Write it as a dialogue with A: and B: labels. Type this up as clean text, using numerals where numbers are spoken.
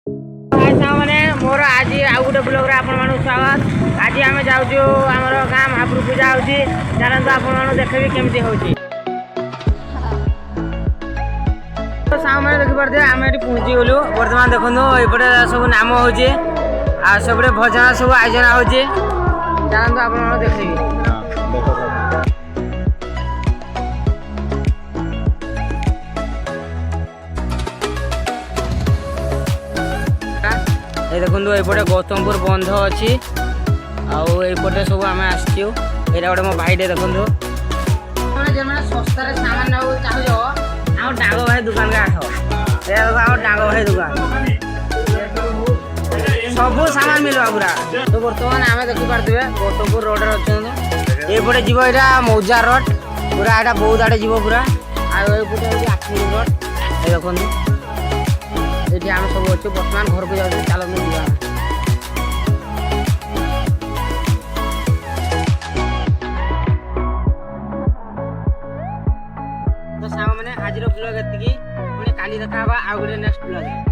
A: मैंने मोर आज आउ गोटे ब्लॉग आपण स्वागत। आज आम जाऊँ आमर गाँ महाप्रभु पूजा होती जानते आपण देखे केमती हो साग मैंने देखिपे आम ये पहुँची गलु। बर्तमान देखो ये सब नाम हो सब भजन सब आयोजन हो जानते आप देखे देखो ये गौतमपुर बंध अच्छी आउटे सब आम आसचु ये गोटे मो भाई देखो जो सस्तार सामान ना चाहूँ आम डांग भाई दुकान के आस आम डांग भाई दुकान सब सामान मिलवा पूरा। तो बर्तमान आम देखिपे गौतमपुर रोड अच्छे ये जीव यहाँ मौजा रोड पूरा यहाँ बहुत आड़े जीव पूरा आठे रोड ये देखो ये आम सब अच्छे बर्तमान घर को जाऊँ चलते जा तो साग मैंने आज ब्लॉग एति पुणी काली देखा आउ गोटे नेक्स्ट ब्लॉग।